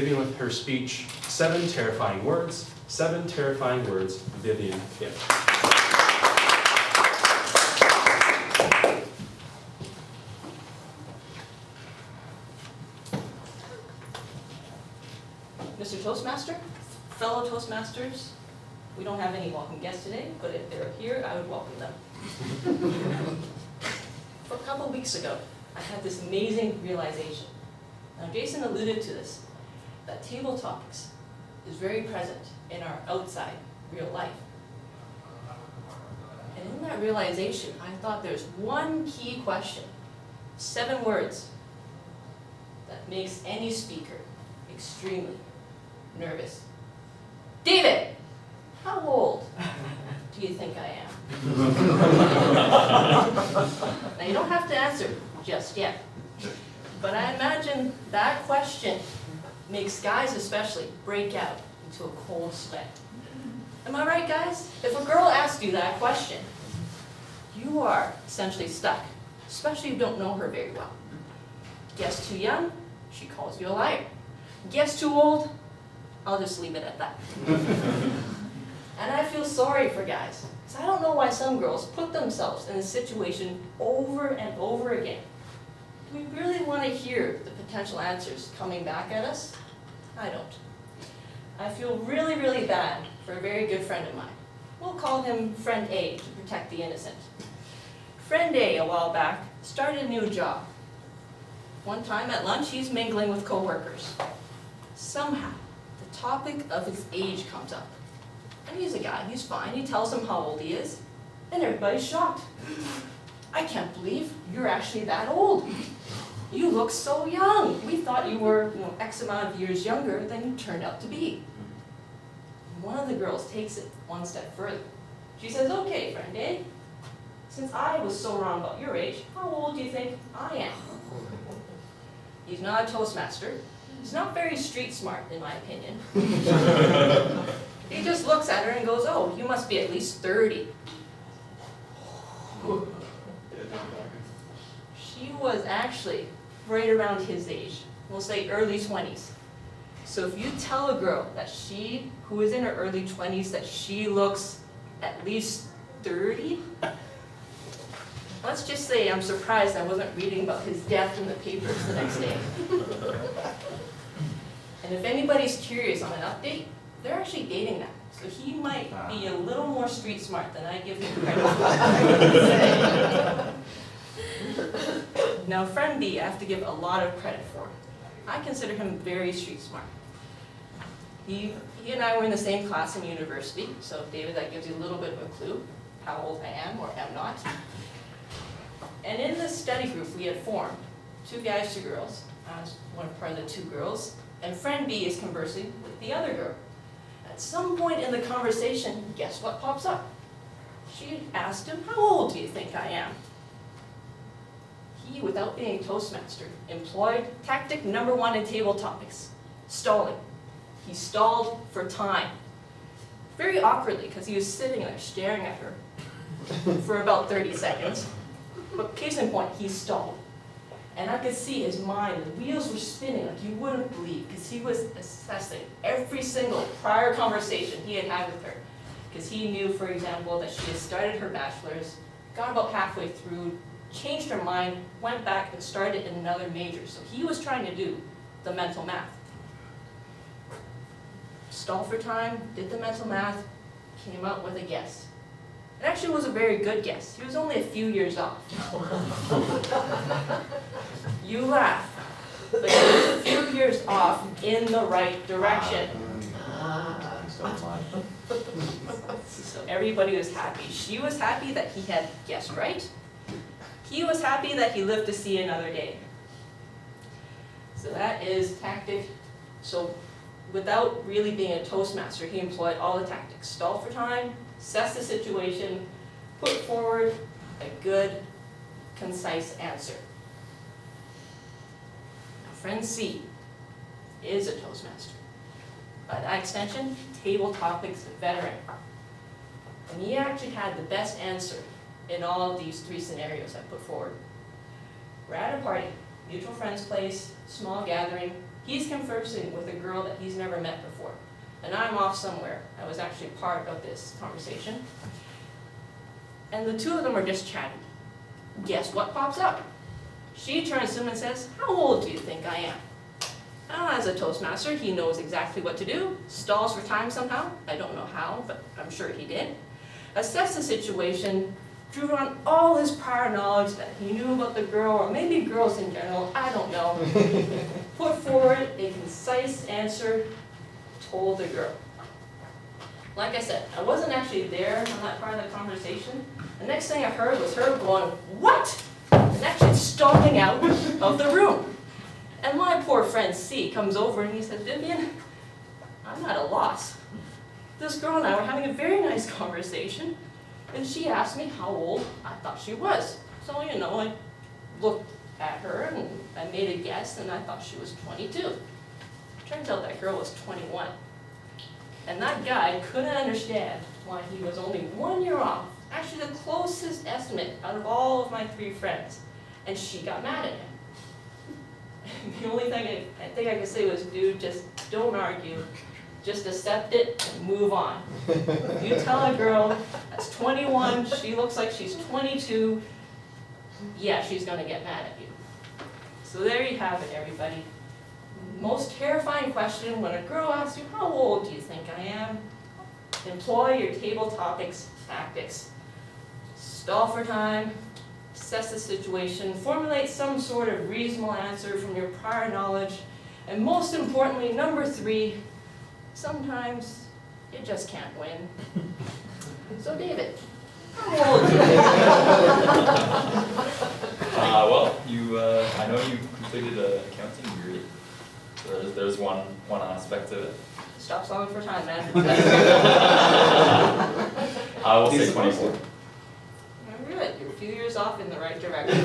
Vivien with her speech, 7 Terrifying Words. 7 Terrifying Words, Vivien Kim. Mr. Toastmaster, fellow Toastmasters, we don't have any welcome guests today, but if they're here, I would welcome them. A couple weeks ago, I had this amazing realization. Now, Jason alluded to this, that table topics is very present in our outside real life. And in that realization, I thought there's one key question, 7 words, that makes any speaker extremely nervous. David, how old do you think I am? Now, you don't have to answer just yet, but I imagine that question makes guys especially break out into a cold sweat. Am I right, guys? If a girl asks you that question, you are essentially stuck, especially if you don't know her very well. Guess too young, she calls you a liar. Guess too old, I'll just leave it at that. And I feel sorry for guys, because I don't know why some girls put themselves in a situation over and over again. Do we really want to hear the potential answers coming back at us? I don't. I feel really, really bad for a very good friend of mine. We'll call him Friend A to protect the innocent. Friend A, a while back, started a new job. One time at lunch, he's mingling with coworkers. Somehow, the topic of his age comes up. And he's a guy, he's fine, he tells them how old he is, and everybody's shocked. I can't believe you're actually that old. You look so young. We thought you were, X amount of years younger than you turned out to be. And one of the girls takes it one step further. She says, okay, Friend A, since I was so wrong about your age, how old do you think I am? He's not a Toastmaster. He's not very street smart, in my opinion. He just looks at her and goes, oh, you must be at least 30. She was actually right around his age. We'll say early 20s. So if you tell a girl that she, who is in her early 20s, that she looks at least 30, let's just say I'm surprised I wasn't reading about his death in the papers the next day. And if anybody's curious on an update, they're actually dating now. So he might be a little more street smart than I give him credit for. Now, Friend B, I have to give a lot of credit for. I consider him very street smart. He and I were in the same class in university, so David, that gives you a little bit of a clue how old I am or am not. And in the study group we had formed, 2 guys, 2 girls. I was one part of the 2 girls, and Friend B is conversing with the other girl. At some point in the conversation, guess what pops up? She asked him, how old do you think I am? He, without being Toastmaster, employed tactic number 1 in table topics, stalling. He stalled for time. Very awkwardly, because he was sitting there staring at her for about 30 seconds. But case in point, he stalled. And I could see his mind, the wheels were spinning like you wouldn't believe, because he was assessing every single prior conversation he had had with her. Because he knew, for example, that she had started her bachelor's, got about halfway through, changed her mind, went back and started in another major. So he was trying to do the mental math. Stalled for time, did the mental math, came out with a guess. It actually was a very good guess. He was only a few years off. You laugh, but he was a few years off in the right direction. So everybody was happy. She was happy that he had guessed right. He was happy that he lived to see another day. So that is tactic. So without really being a Toastmaster, he employed all the tactics. Stall for time, assess the situation, put forward a good, concise answer. Now, Friend C is a Toastmaster. By that extension, table topics veteran. And he actually had the best answer in all of these 3 scenarios I put forward. We're at a party, mutual friend's place, small gathering. He's conversing with a girl that he's never met before. And I'm off somewhere. I was actually part of this conversation. And the two of them are just chatting. Guess what pops up? She turns to him and says, "How old do you think I am?" As a Toastmaster, he knows exactly what to do. Stalls for time somehow. I don't know how, but I'm sure he did. Assessed the situation, drew on all his prior knowledge that he knew about the girl, or maybe girls in general, I don't know. Put forward a concise answer, told the girl. Like I said, I wasn't actually there on that part of the conversation. The next thing I heard was her going, "What?" and actually storming out of the room. And my poor friend C comes over and he said, "Vivien, I'm at a loss. This girl and I were having a very nice conversation, and she asked me how old I thought she was. So, I looked at her and I made a guess and I thought she was 22. Turns out that girl was 21. And that guy couldn't understand why he was only 1 year off, actually the closest estimate out of all of my 3 friends. And she got mad at him. The only thing I think I could say was, dude, just don't argue. Just accept it and move on. You tell a girl that's 21, she looks like she's 22, yeah, she's gonna get mad at you. So there you have it, everybody. Most terrifying question when a girl asks you, "How old do you think I am?" Employ your table topics tactics. Stall for time, assess the situation, formulate some sort of reasonable answer from your prior knowledge, and most importantly, number 3, sometimes you just can't win. So David, how old are you? Well, I know you completed an accounting degree. So there's one aspect of it. Stop stalling for time, man. I will say 24. Good, you're a few years off in the right direction.